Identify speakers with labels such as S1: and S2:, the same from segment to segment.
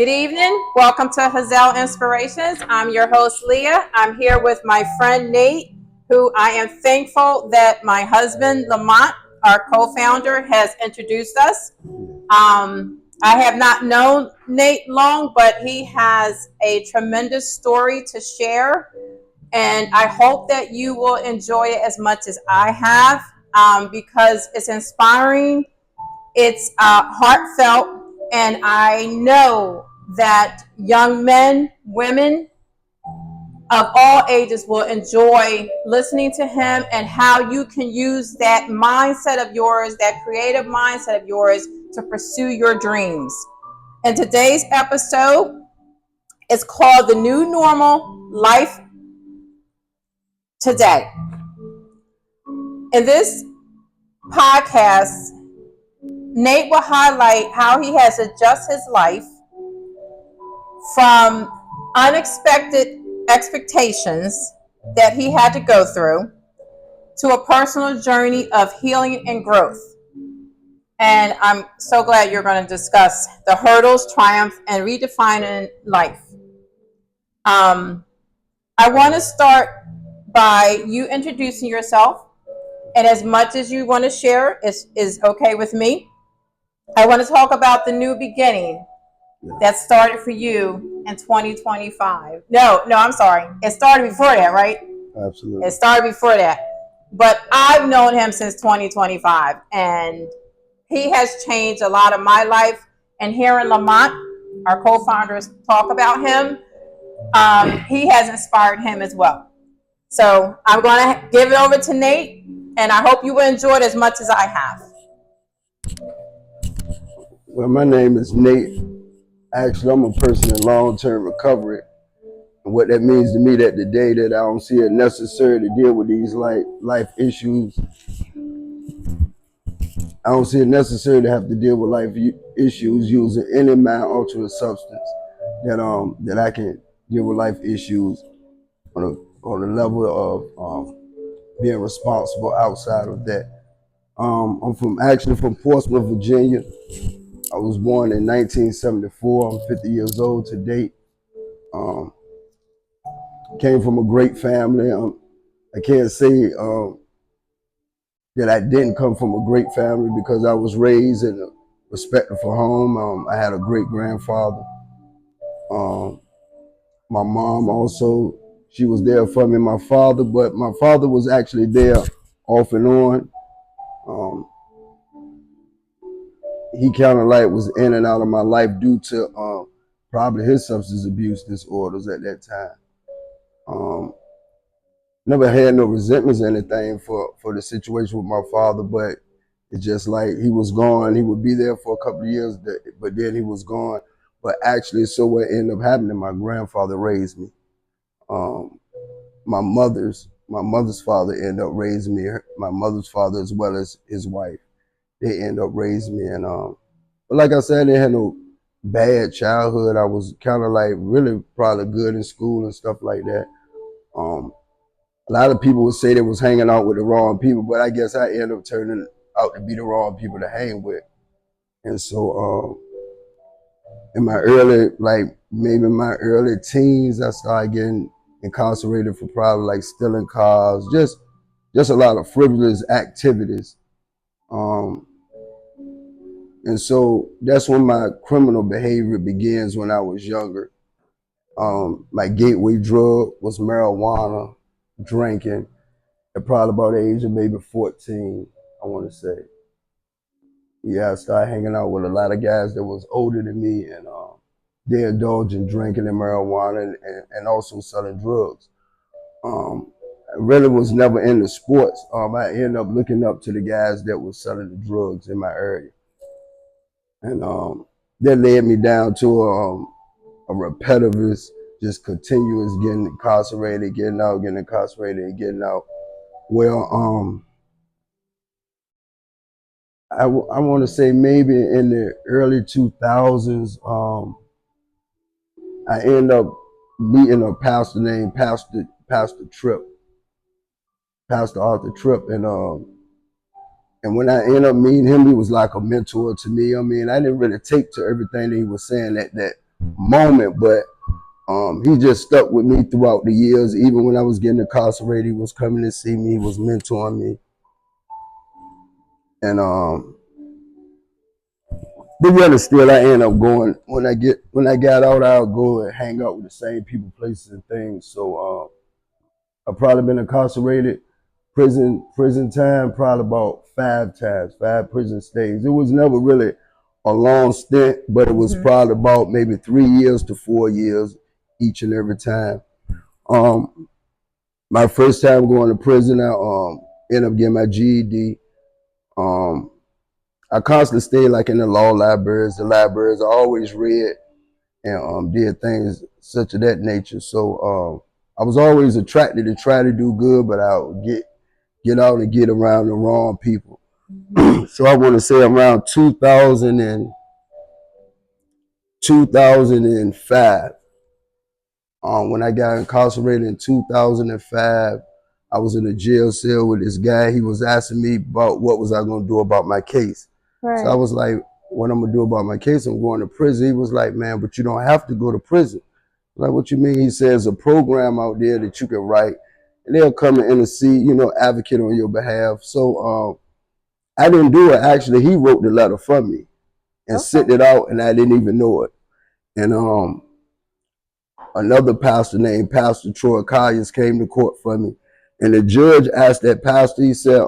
S1: Good evening. Welcome to Haz'el Inspirations. I'm your host, Leah. I'm here with my friend, Nate, who I am thankful that my husband, Lamont, our co-founder, has introduced us. I have not known Nate long, but he has a tremendous story to share. And I hope that you will enjoy it as much as I have, because it's inspiring, it's heartfelt, and I know that young men, women of all ages will enjoy listening to him and how you can use that mindset of yours, that creative mindset of yours, to pursue your dreams. And today's episode is called The New Normal Life Today. In this podcast, Nate will highlight how he has adjusted his life from unexpected expectations that he had to go through to a personal journey of healing and growth. And I'm so glad you're going to discuss the hurdles, triumph, and redefining life. I want to start by you introducing yourself, and as much as you want to share is okay with me. I want to talk about the new beginning that started for you in 2025. No, I'm sorry. It started before that, right?
S2: Absolutely.
S1: It started before that. But I've known him since 2025, and he has changed a lot of my life. And hearing Lamont, our co-founders, talk about him, he has inspired him as well. So I'm going to give it over to Nate, and I hope you will enjoy it as much as I have.
S2: Well, my name is Nate. Actually, I'm a person in long-term recovery. And what that means to me, that the day that I don't see it necessary to deal with these life issues, I don't see it necessary to have to deal with life issues using any mind-altering substance that I can deal with life issues on a level of being responsible outside of that. I'm from Portsmouth, Virginia. I was born in 1974. I'm 50 years old to date. Came from a great family. I can't say that I didn't come from a great family because I was raised in a respectful home. I had a great grandfather. My mom also, she was there for me. My father was actually there off and on. He kind of like was in and out of my life due to probably his substance abuse disorders at that time. Never had no resentments or anything for the situation with my father, but it's just like he was gone. He would be there for a couple of years, but then he was gone. But actually, so what ended up happening, my grandfather raised me. My mother's father ended up raising me. My mother's father, as well as his wife, they ended up raising me. And but like I said, I didn't have no bad childhood. I was kind of like really probably good in school and stuff like that. A lot of people would say they was hanging out with the wrong people, but I guess I ended up turning out to be the wrong people to hang with. And so in my maybe my early teens, I started getting incarcerated for probably like stealing cars, just a lot of frivolous activities. And so that's when my criminal behavior begins when I was younger. My gateway drug was marijuana, drinking, at probably about the age of maybe 14, I want to say. Yeah, I started hanging out with a lot of guys that was older than me, and they indulged in drinking and marijuana and also selling drugs. I really was never into sports. I ended up looking up to the guys that was selling the drugs in my area. And that led me down to a repetitive, just continuous getting incarcerated, getting out, getting incarcerated, and getting out. Well, I want to say maybe in the early 2000s, I ended up meeting a pastor named Pastor Arthur Tripp, and when I ended up meeting him, he was like a mentor to me. I mean, I didn't really take to everything that he was saying at that moment, but he just stuck with me throughout the years. Even when I was getting incarcerated, he was coming to see me, he was mentoring me. And but yet still I end up going when I got out, I'll go and hang out with the same people, places and things. So I've probably been incarcerated, prison time, probably about 5 times, 5 prison stays. It was never really a long stint, but it was probably about maybe 3 years to 4 years each and every time. My first time going to prison, I ended up getting my GED. I constantly stayed like in the law libraries. The libraries I always read and did things such of that nature. So I was always attracted to try to do good, but I would get out and get around the wrong people. So I want to say around 2005, when I got incarcerated in 2005, I was in a jail cell with this guy. He was asking me about what was I going to do about my case. Right. So I was like, what I'm going to do about my case? I'm going to prison. He was like, man, but you don't have to go to prison. I'm like, what you mean? He says a program out there that you can write and they'll come and intercede, advocate on your behalf. So I didn't do it. Actually, he wrote the letter for me and sent it out, and I didn't even know it. And another pastor named Pastor Troy Colliers came to court for me. And the judge asked that pastor, he said,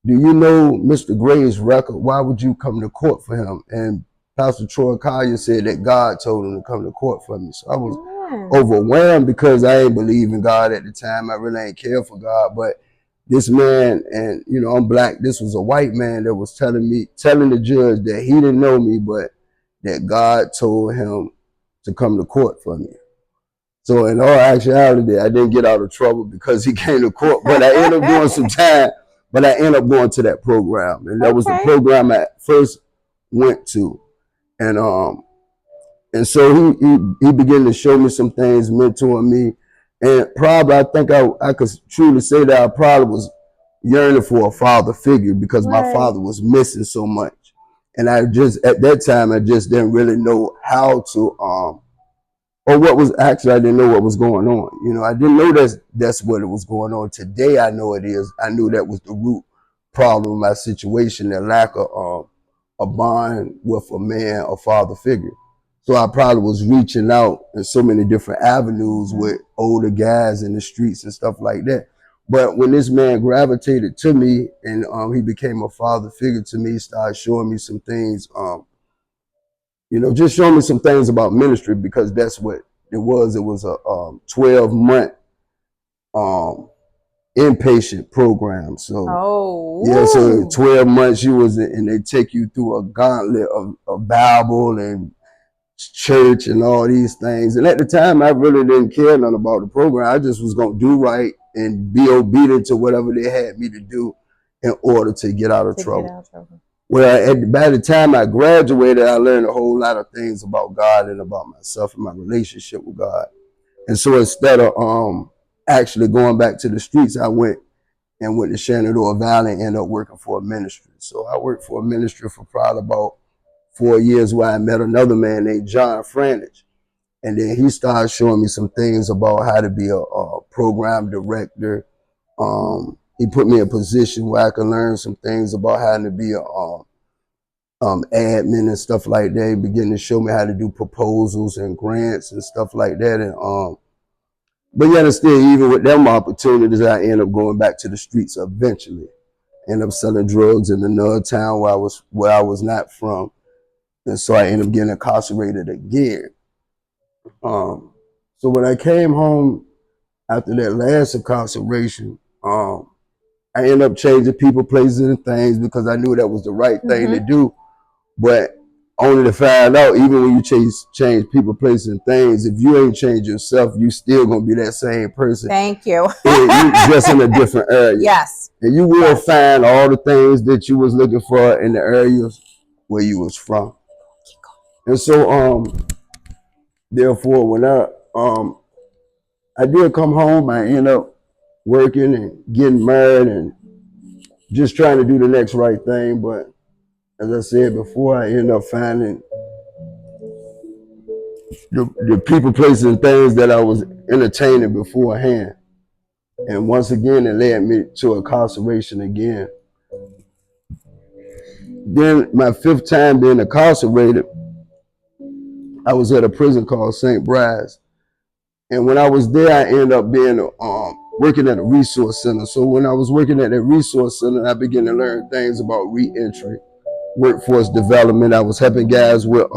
S2: do you know Mr. Gray's record? Why would you come to court for him? And Pastor Troy Colliers said that God told him to come to court for me. So I was overwhelmed because I ain't believe in God at the time. I really ain't care for God. But this man, and I'm black, this was a white man that was telling the judge that he didn't know me, but that God told him to come to court for me. So in all actuality, I didn't get out of trouble because he came to court, but I ended up doing some time, but I ended up going to that program. And that was the program I first went to. And so he began to show me some things, mentoring me. And probably I think I could truly say that I probably was yearning for a father figure because my father was missing so much. And at that time, I just didn't really know how to, or what was actually, I didn't know what was going on. I didn't know that's what it was going on. Today, I know it is. I knew that was the root problem of my situation, the lack of a bond with a man, a father figure. So I probably was reaching out in so many different avenues with older guys in the streets and stuff like that. But when this man gravitated to me and he became a father figure to me, started showing me some things, just showing me some things about ministry because that's what it was. It was a 12-month inpatient program. So yeah, so 12 months you was in, and they take you through a gauntlet of Bible and church and all these things. And at the time, I really didn't care nothing about the program. I just was going to do right and be obedient to whatever they had me to do in order to get out of trouble. Well, by the time I graduated, I learned a whole lot of things about God and about myself and my relationship with God. And so instead of actually going back to the streets, I went to Shenandoah Valley and ended up working for a ministry. So I worked for a ministry for probably about 4 years where I met another man named John Franich. And then he started showing me some things about how to be a program director. He put me in a position where I could learn some things about how to be a admin and stuff like that. He began to show me how to do proposals and grants and stuff like that. And but yet still, even with them opportunities, I ended up going back to the streets eventually. Ended up selling drugs in another town where I was not from. And so I ended up getting incarcerated again. So when I came home after that last incarceration, I ended up changing people, places, and things because I knew that was the right thing to do. But only to find out, even when you change people, places, and things, if you ain't changed yourself, you still gonna be that same person.
S1: Thank you.
S2: You just in a different area.
S1: Yes.
S2: And you will find all the things that you was looking for in the areas where you was from. And so, therefore, when I did come home, I ended up working and getting married and just trying to do the next right thing. But as I said before, I ended up finding the people, places, and things that I was entertaining beforehand. And once again, it led me to incarceration again. Then my fifth time being incarcerated, I was at a prison called St. Bryce. And when I was there, I ended up being working at a resource center. So when I was working at that resource center, I began to learn things about reentry, workforce development. I was helping guys with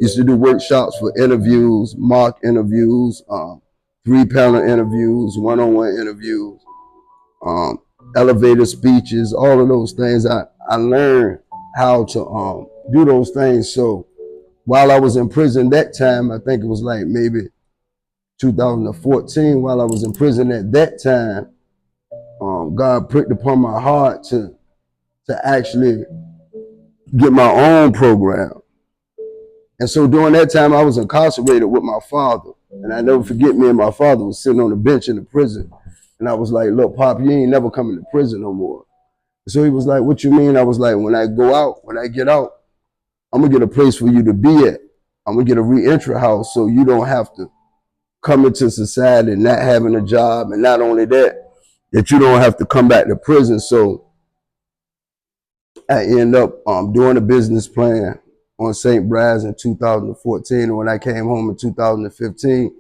S2: used to do workshops for interviews, mock interviews, 3-panel interviews, one-on-one interviews, um, elevator speeches, all of those things. I learned how to do those things. So while I was in prison that time, I think it was like maybe 2014, while I was in prison at that time, God pricked upon my heart to actually get my own program. And so during that time, I was incarcerated with my father. And I never forget, me and my father was sitting on the bench in the prison. And I was like, look, Pop, you ain't never coming to prison no more. So he was like, what you mean? I was like, when I get out, I'm going to get a place for you to be at. I'm going to get a reentry house so you don't have to come into society not having a job. And not only that, that you don't have to come back to prison. So I end up doing a business plan on St. Bryce in 2014. And when I came home in 2015,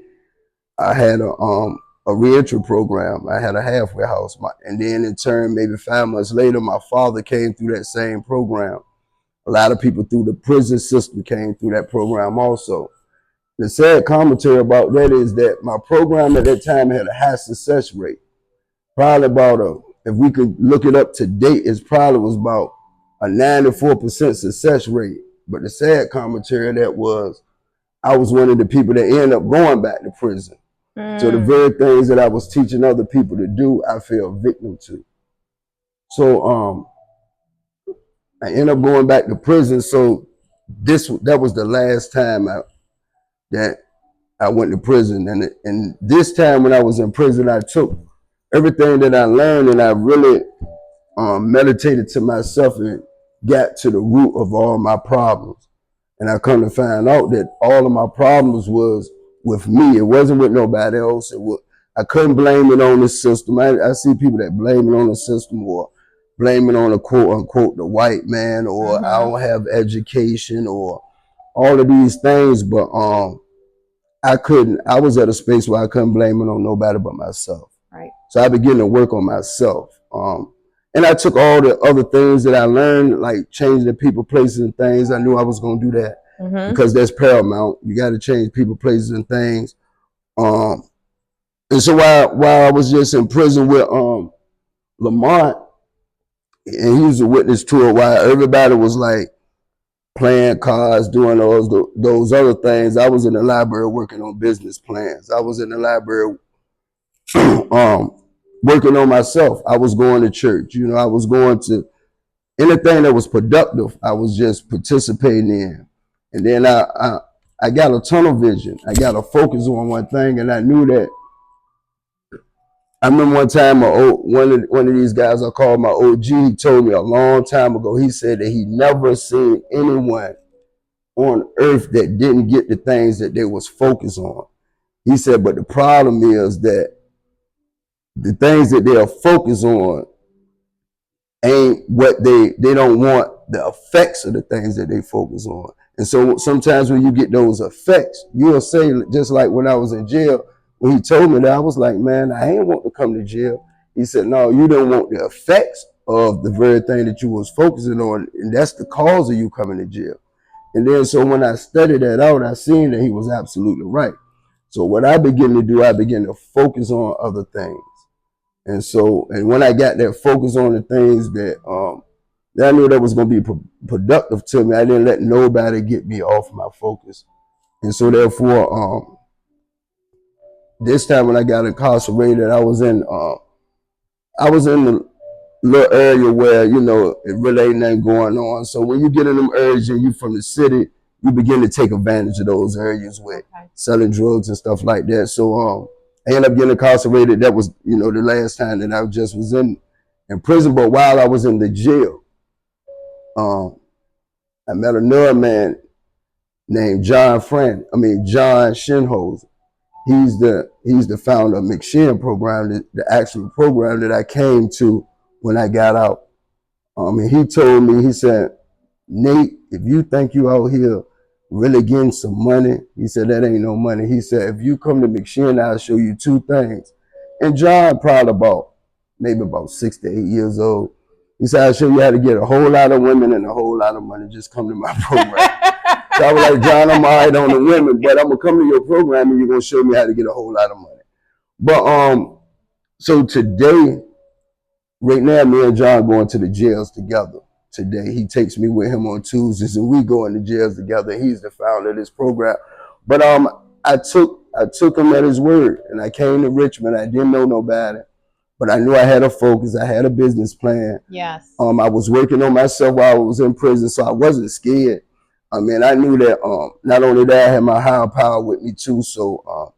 S2: I had a reentry program. I had a halfway house. And then in turn, maybe 5 months later, my father came through that same program. A lot of people through the prison system came through that program also. The sad commentary about that is that my program at that time had a high success rate. Probably about if we could look it up to date, it probably was about a 94% success rate. But the sad commentary of that was I was one of the people that ended up going back to prison. So the very things that I was teaching other people to do, I fell victim to. So I ended up going back to prison. So that was the last time that I went to prison. And this time when I was in prison, I took everything that I learned and I really meditated to myself and got to the root of all my problems. And I come to find out that all of my problems was with me. It wasn't with nobody else. I couldn't blame it on the system. I see people that blame it on the system or blame it on a quote unquote the white man or I don't have education or all of these things. But I was at a space where I couldn't blame it on nobody but myself.
S1: Right. So
S2: I began to work on myself. And I took all the other things that I learned, like changing the people, places, and things. I knew I was going to do that because that's paramount. You got to change people, places, and things. And so while I was just in prison with Lamont, and he was a witness to it, while everybody was like playing cards, doing those other things, I was in the library working on business plans. I was in the library working on myself. I was going to church. I was going to anything that was productive. I was just participating in. And then I got a tunnel vision. I got a focus on one thing, and I knew that. I remember one time one of these guys I called my OG, he told me a long time ago, he said that he never seen anyone on earth that didn't get the things that they was focused on. He said, but the problem is that the things that they are focused on ain't what they don't want the effects of the things that they focus on. And so sometimes when you get those effects, you'll say, just like when I was in jail, when he told me that, I was like, man, I ain't want to come to jail. He said, no, you don't want the effects of the very thing that you was focusing on, and that's the cause of you coming to jail. And then so when I studied that out, I seen that he was absolutely right. So what I began to do, I began to focus on other things. And when I got that focus on the things that I knew that was going to be productive to me, I didn't let nobody get me off my focus. And so therefore, this time when I got incarcerated, I was in the little area where, it really ain't nothing going on. So when you get in them areas and you from the city, you begin to take advantage of those areas with selling drugs and stuff like that. So I ended up getting incarcerated. That was, the last time that I just was in prison. But while I was in the jail, I met another man named John Shinholz. He's the founder of McShin program, the actual program that I came to when I got out. And he told me, he said, Nate, if you think you out here really getting some money, he said, that ain't no money. He said, if you come to McShin, I'll show you two things. And John, probably maybe about 6 to 8 years old, he said, I'll show you how to get a whole lot of women and a whole lot of money. Just come to my program. So I was like, John, I'm all right on the women, but I'm going to come to your program and you're going to show me how to get a whole lot of money. But so today, right now, me and John going to the jails together. Today, he takes me with him on Tuesdays, and we go in the jails together. He's the founder of this program. But I took him at his word, and I came to Richmond. I didn't know nobody, but I knew I had a focus. I had a business plan.
S1: Yes.
S2: I was working on myself while I was in prison, so I wasn't scared. I mean, I knew that not only that, I had my higher power with me too. So,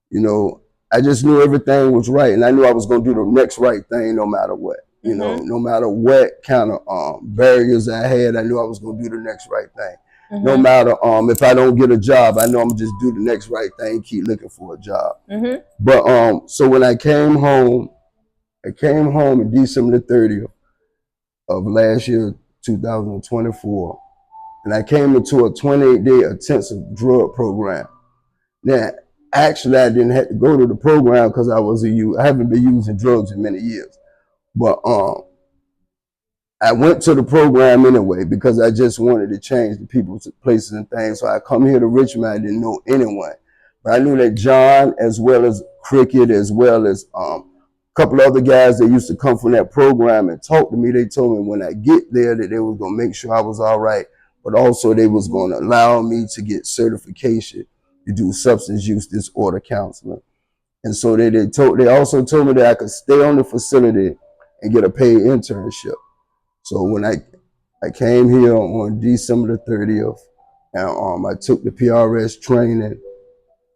S2: you know, I just knew everything was right, and I knew I was going to do the next right thing no matter what. You know, no matter what kind of barriers I had, I knew I was going to do the next right thing. No matter if I don't get a job, I know I'm going to just do the next right thing, keep looking for a job. But so when I came home in December the 30th of last year, 2024, and I came into a 28-day intensive drug program. Now, actually, I didn't have to go to the program because I haven't been using drugs in many years. But I went to the program anyway because I just wanted to change the people's places and things. So I come here to Richmond. I didn't know anyone, but I knew that John, as well as Cricket, as well as a couple other guys that used to come from that program and talk to me. They told me when I get there that they was gonna make sure I was all right, but also they was gonna allow me to get certification to do substance use disorder counseling. And so they also told me that I could stay on the facility and get a paid internship. So when I came here on December the 30th, and I took the PRS training. It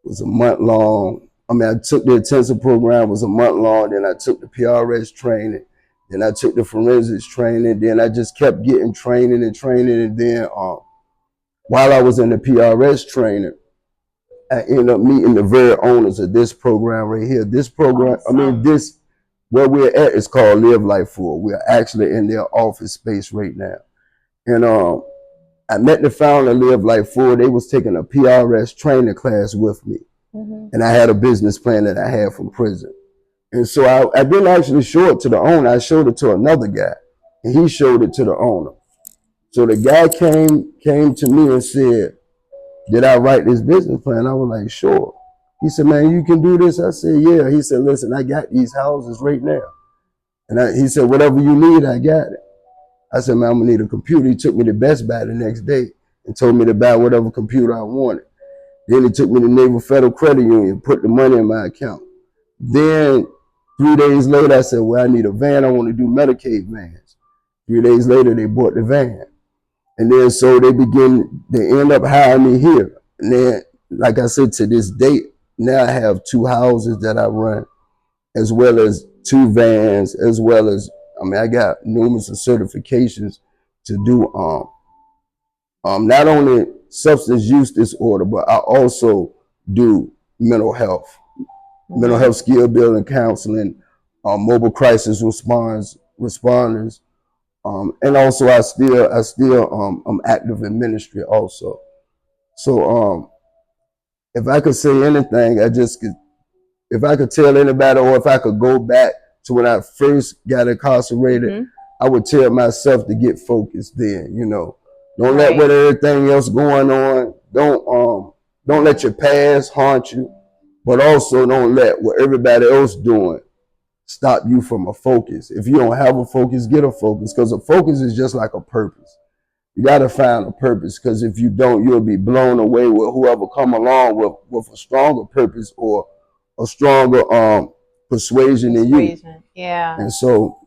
S2: was a month long. I mean, I took the intensive program, was a month long. Then I took the PRS training. Then I took the forensics training. Then I just kept getting training. And then while I was in the PRS training, I ended up meeting the very owners of this program right here. This program, where we're at is called Live Life Full. We're actually in their office space right now. And I met the founder of Live Life Full. They was taking a PRS training class with me. And I had a business plan that I had from prison. And so I didn't actually show it to the owner. I showed it to another guy. And he showed it to the owner. So the guy came to me and said, did I write this business plan? I was like, sure. He said, man, you can do this? I said, yeah. He said, listen, I got these houses right now. And he said, whatever you need, I got it. I said, man, I'm gonna need a computer. He took me to Best Buy the next day and told me to buy whatever computer I wanted. Then he took me to Naval Federal Credit Union, put the money in my account. Then 3 days later, I said, well, I need a van. I want to do Medicaid vans. 3 days later, they bought the van. And then so they end up hiring me here. And then, like I said, to this date, now I have 2 houses that I run, as well as 2 vans, as well as, I got numerous certifications to do not only substance use disorder, but I also do mental health skill building, counseling, mobile crisis responders. And also I'm active in ministry also. So if I could say anything, if I could tell anybody, or if I could go back to when I first got incarcerated, I would tell myself to get focused then, Don't let with everything else going on, don't let your past haunt you, but also don't let what everybody else doing stop you from a focus. If you don't have a focus, get a focus, because a focus is just like a purpose. You got to find a purpose, because if you don't, you'll be blown away with whoever come along with a stronger purpose or a stronger persuasion than you.
S1: Yeah.
S2: And so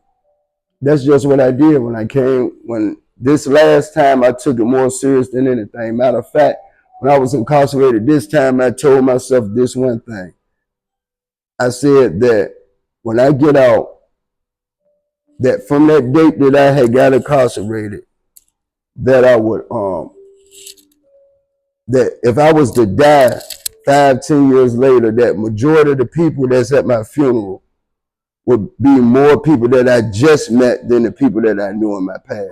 S2: that's just what I did when this last time I took it more serious than anything. Matter of fact, when I was incarcerated this time, I told myself this one thing. I said that when I get out, that from that date that I had got incarcerated, that I that if I was to die 5, 10 years later, that majority of the people that's at my funeral would be more people that I just met than the people that I knew in my past.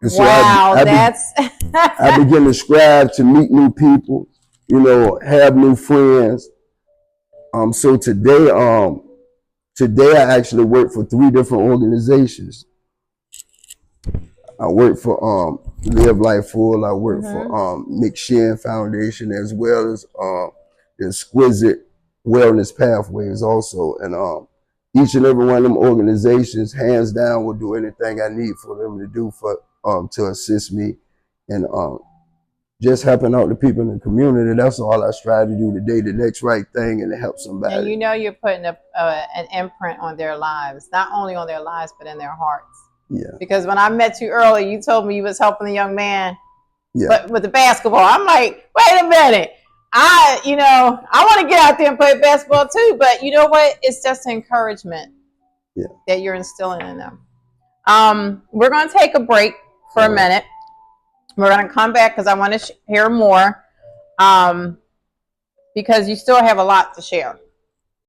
S2: And so
S1: Wow,
S2: I begin to strive to meet new people, you know, have new friends. So today I actually work for 3 different organizations. I work for Live Life Full. I work for McShin Foundation, as well as the Exquisite Wellness Pathways also. And each and every one of them organizations, hands down, will do anything I need for them to do for to assist me and just helping out the people in the community. That's all I strive to do today, the next right thing, and to help somebody.
S1: And you know you're putting an imprint on their lives, not only on their lives, but in their hearts.
S2: Yeah.
S1: Because when I met you earlier, you told me you was helping a young man
S2: Yeah.
S1: with the basketball. I'm like, wait a minute. I want to get out there and play basketball too. But you know what? It's just encouragement that you're instilling in them. We're going to take a break for a minute. We're going to come back because I want to hear more because you still have a lot to share.